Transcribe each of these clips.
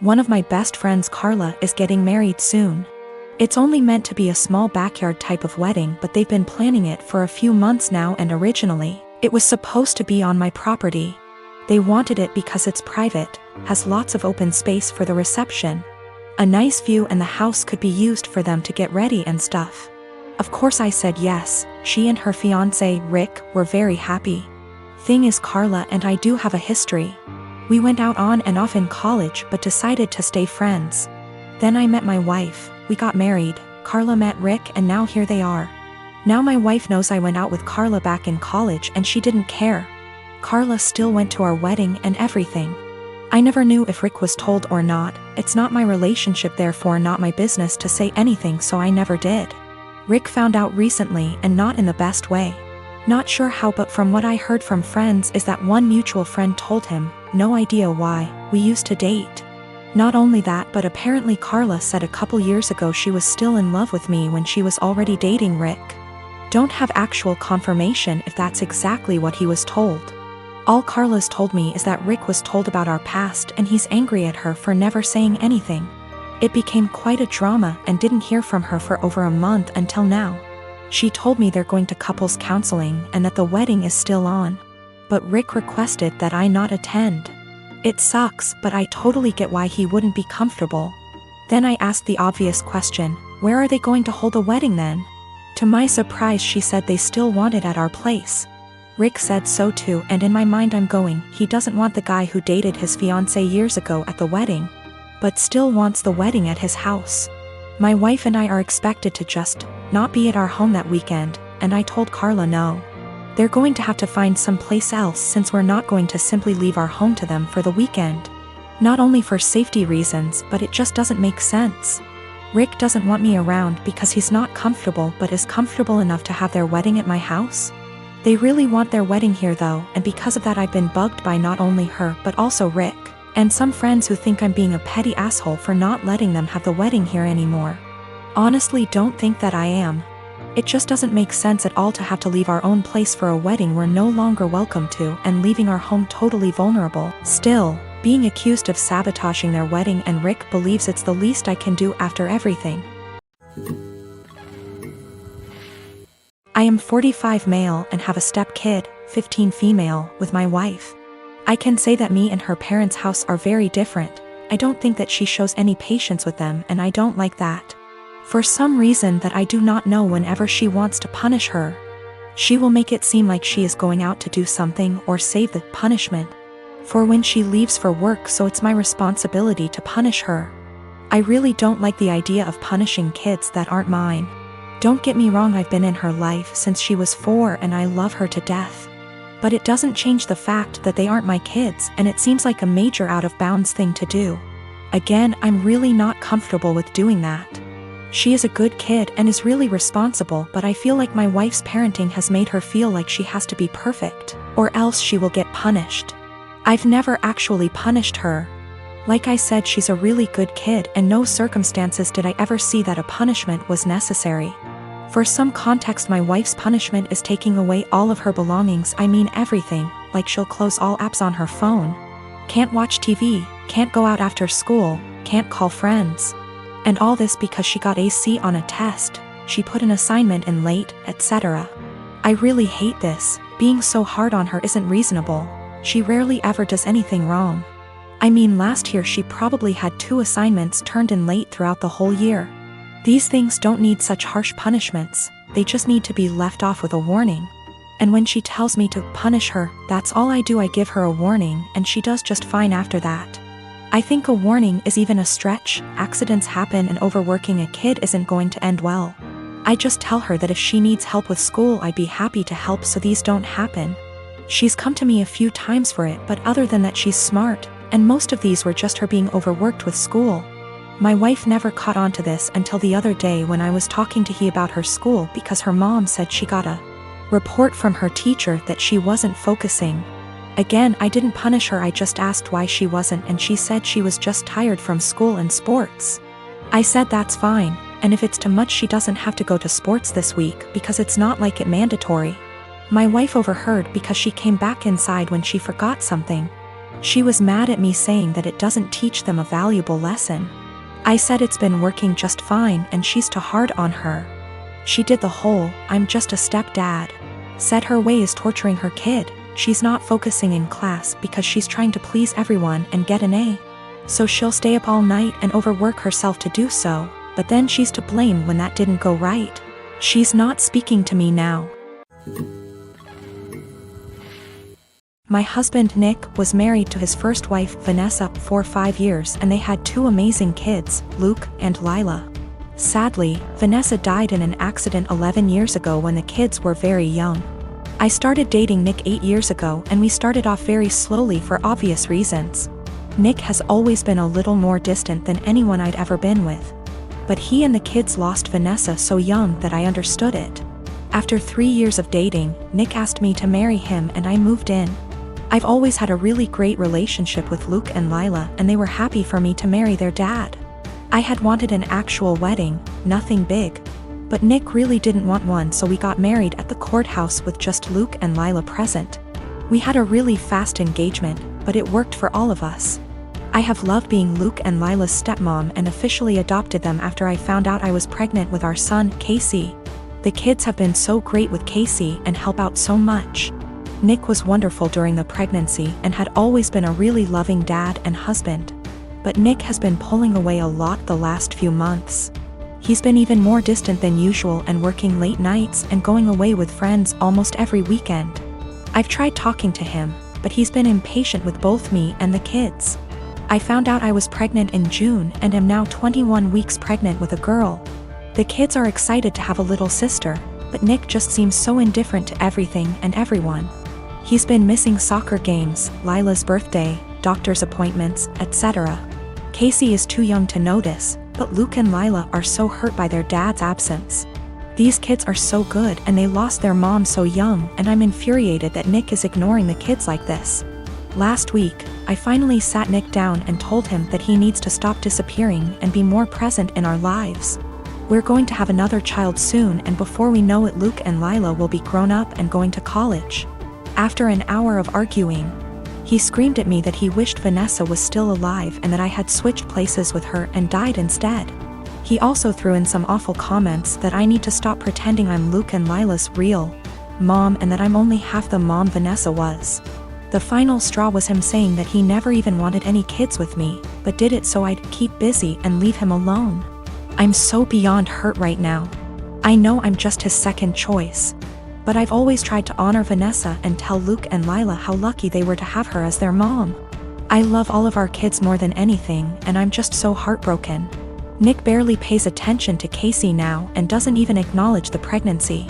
One of my best friends, Carla, is getting married soon. It's only meant to be a small backyard type of wedding, but they've been planning it for a few months now, and originally, it was supposed to be on my property. They wanted it because it's private, has lots of open space for the reception, a nice view, and the house could be used for them to get ready and stuff. Of course I said yes. She and her fiancé, Rick, were very happy. Thing is, Carla and I do have a history. We went out on and off in college but decided to stay friends. Then I met my wife, we got married, Carla met Rick, and now here they are. Now my wife knows I went out with Carla back in college and she didn't care. Carla still went to our wedding and everything. I never knew if Rick was told or not. It's not my relationship, therefore not my business to say anything, so I never did. Rick found out recently, and not in the best way. Not sure how, but from what I heard from friends is that one mutual friend told him, no idea why, we used to date. Not only that, but apparently Carla said a couple years ago she was still in love with me when she was already dating Rick. Don't have actual confirmation if that's exactly what he was told. All Carla's told me is that Rick was told about our past and he's angry at her for never saying anything. It became quite a drama and didn't hear from her for over a month until now. She told me they're going to couples counseling and that the wedding is still on. But Rick requested that I not attend. It sucks, but I totally get why he wouldn't be comfortable. Then I asked the obvious question, where are they going to hold the wedding then? To my surprise, she said they still want it at our place. Rick said so too, and in my mind I'm going, he doesn't want the guy who dated his fiancée years ago at the wedding, but still wants the wedding at his house. My wife and I are expected to just not be at our home that weekend, and I told Carla no. They're going to have to find someplace else since we're not going to simply leave our home to them for the weekend. Not only for safety reasons, but it just doesn't make sense. Rick doesn't want me around because he's not comfortable, but is comfortable enough to have their wedding at my house. They really want their wedding here though, and because of that I've been bugged by not only her but also Rick, and some friends who think I'm being a petty asshole for not letting them have the wedding here anymore. Honestly, don't think that I am. It just doesn't make sense at all to have to leave our own place for a wedding we're no longer welcome to, and leaving our home totally vulnerable. Still, being accused of sabotaging their wedding, and Rick believes it's the least I can do after everything. I am 45 male and have a step kid, 15 female, with my wife. I can say that me and her parents' house are very different. I don't think that she shows any patience with them, and I don't like that. For some reason that I do not know, whenever she wants to punish her, she will make it seem like she is going out to do something or save the punishment for when she leaves for work, so it's my responsibility to punish her. I really don't like the idea of punishing kids that aren't mine. Don't get me wrong, I've been in her life since she was 4 and I love her to death. But it doesn't change the fact that they aren't my kids, and it seems like a major out of bounds thing to do. Again, I'm really not comfortable with doing that. She is a good kid and is really responsible, but I feel like my wife's parenting has made her feel like she has to be perfect, or else she will get punished. I've never actually punished her. Like I said, she's a really good kid, and no circumstances did I ever see that a punishment was necessary. For some context, my wife's punishment is taking away all of her belongings, I mean everything, like she'll close all apps on her phone, can't watch TV, can't go out after school, can't call friends. And all this because she got a C on a test, she put an assignment in late, etc. I really hate this. Being so hard on her isn't reasonable. She rarely ever does anything wrong. I mean, last year she probably had 2 assignments turned in late throughout the whole year. These things don't need such harsh punishments, they just need to be left off with a warning. And when she tells me to punish her, that's all I do. I give her a warning, and she does just fine after that. I think a warning is even a stretch. Accidents happen, and overworking a kid isn't going to end well. I just tell her that if she needs help with school, I'd be happy to help so these don't happen. She's come to me a few times for it, but other than that she's smart, and most of these were just her being overworked with school. My wife never caught on to this until the other day when I was talking to he about her school, because her mom said she got a report from her teacher that she wasn't focusing. Again, I didn't punish her, I just asked why she wasn't, and she said she was just tired from school and sports. I said that's fine, and if it's too much she doesn't have to go to sports this week because it's not like it mandatory. My wife overheard because she came back inside when she forgot something. She was mad at me, saying that it doesn't teach them a valuable lesson. I said it's been working just fine and she's too hard on her. She did the whole "I'm just a stepdad" said her way is torturing her kid. She's not focusing in class because she's trying to please everyone and get an A. So she'll stay up all night and overwork herself to do so, but then she's to blame when that didn't go right. She's not speaking to me now. My husband Nick was married to his first wife Vanessa for 5 years, and they had 2 amazing kids, Luke and Lila. Sadly, Vanessa died in an accident 11 years ago when the kids were very young. I started dating Nick 8 years ago, and we started off very slowly for obvious reasons. Nick has always been a little more distant than anyone I'd ever been with. But he and the kids lost Vanessa so young that I understood it. After 3 years of dating, Nick asked me to marry him and I moved in. I've always had a really great relationship with Luke and Lila, and they were happy for me to marry their dad. I had wanted an actual wedding, nothing big. But Nick really didn't want one, so we got married at the courthouse with just Luke and Lila present. We had a really fast engagement, but it worked for all of us. I have loved being Luke and Lila's stepmom and officially adopted them after I found out I was pregnant with our son, Casey. The kids have been so great with Casey and help out so much. Nick was wonderful during the pregnancy and had always been a really loving dad and husband. But Nick has been pulling away a lot the last few months. He's been even more distant than usual and working late nights and going away with friends almost every weekend. I've tried talking to him, but he's been impatient with both me and the kids. I found out I was pregnant in June and am now 21 weeks pregnant with a girl. The kids are excited to have a little sister, but Nick just seems so indifferent to everything and everyone. He's been missing soccer games, Lila's birthday, doctor's appointments, etc. Casey is too young to notice, but Luke and Lila are so hurt by their dad's absence. These kids are so good and they lost their mom so young, and I'm infuriated that Nick is ignoring the kids like this. Last week, I finally sat Nick down and told him that he needs to stop disappearing and be more present in our lives. We're going to have another child soon, and before we know it, Luke and Lila will be grown up and going to college. After an hour of arguing, he screamed at me that he wished Vanessa was still alive and that I had switched places with her and died instead. He also threw in some awful comments that I need to stop pretending I'm Luke and Lila's real mom and that I'm only half the mom Vanessa was. The final straw was him saying that he never even wanted any kids with me, but did it so I'd keep busy and leave him alone. I'm so beyond hurt right now. I know I'm just his second choice. But I've always tried to honor Vanessa and tell Luke and Lila how lucky they were to have her as their mom. I love all of our kids more than anything, and I'm just so heartbroken. Nick barely pays attention to Casey now and doesn't even acknowledge the pregnancy.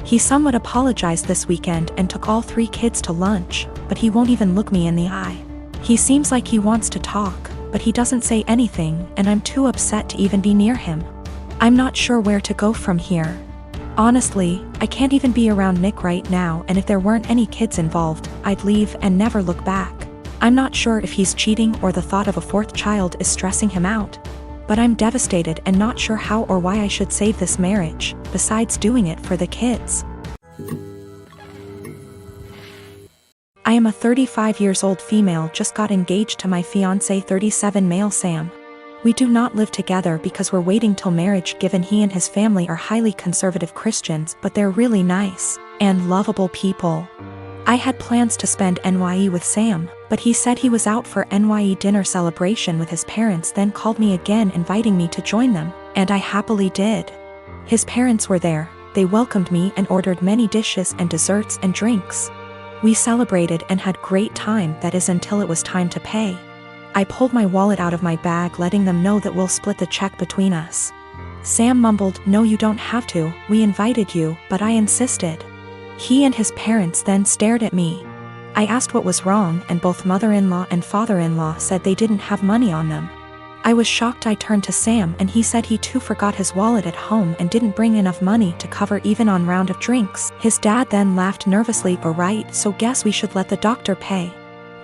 He somewhat apologized this weekend and took all 3 kids to lunch, but he won't even look me in the eye. He seems like he wants to talk, but he doesn't say anything, and I'm too upset to even be near him. I'm not sure where to go from here. Honestly, I can't even be around Nick right now, and if there weren't any kids involved, I'd leave and never look back. I'm not sure if he's cheating or the thought of a 4th child is stressing him out. But I'm devastated and not sure how or why I should save this marriage, besides doing it for the kids. I am a 35 years old female, just got engaged to my fiancé 37 male Sam. We do not live together because we're waiting till marriage, given he and his family are highly conservative Christians, but they're really nice and lovable people. I had plans to spend NYE with Sam, but he said he was out for NYE dinner celebration with his parents, then called me again inviting me to join them, and I happily did. His parents were there, they welcomed me and ordered many dishes and desserts and drinks. We celebrated and had great time, that is until it was time to pay. I pulled my wallet out of my bag, letting them know that we'll split the check between us. Sam mumbled, "No, you don't have to, we invited you," but I insisted. He and his parents then stared at me. I asked what was wrong, and both mother-in-law and father-in-law said they didn't have money on them. I was shocked. I turned to Sam and he said he too forgot his wallet at home and didn't bring enough money to cover even on round of drinks. His dad then laughed nervously. "Right, so guess we should let the doctor pay."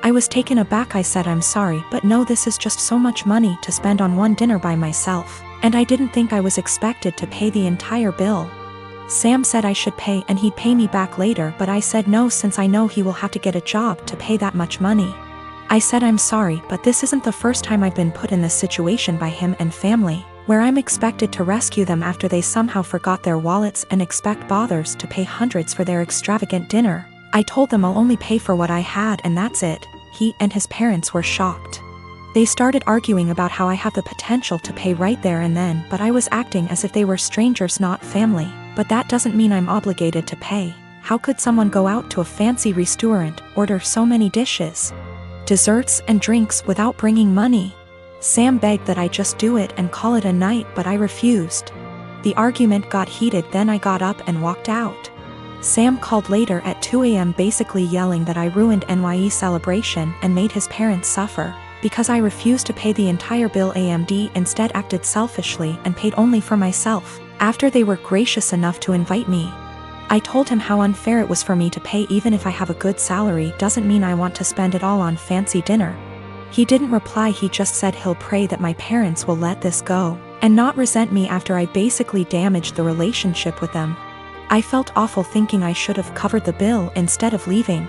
I was taken aback. I said, "I'm sorry, but no, this is just so much money to spend on one dinner by myself, and I didn't think I was expected to pay the entire bill." Sam said I should pay and he'd pay me back later, but I said no, since I know he will have to get a job to pay that much money. I said I'm sorry, but this isn't the first time I've been put in this situation by him and family, where I'm expected to rescue them after they somehow forgot their wallets and expect bothers to pay hundreds for their extravagant dinner. I told them I'll only pay for what I had and that's it. He and his parents were shocked. They started arguing about how I have the potential to pay right there and then, but I was acting as if they were strangers, not family. But that doesn't mean I'm obligated to pay. How could someone go out to a fancy restaurant, order so many dishes, desserts and drinks without bringing money? Sam begged that I just do it and call it a night, but I refused. The argument got heated, then I got up and walked out. Sam called later at 2 a.m. basically yelling that I ruined NYE celebration and made his parents suffer. Because I refused to pay the entire bill, AMD instead acted selfishly and paid only for myself, after they were gracious enough to invite me. I told him how unfair it was for me to pay. Even if I have a good salary doesn't mean I want to spend it all on fancy dinner. He didn't reply, he just said he'll pray that my parents will let this go, and not resent me after I basically damaged the relationship with them. I felt awful thinking I should have covered the bill instead of leaving.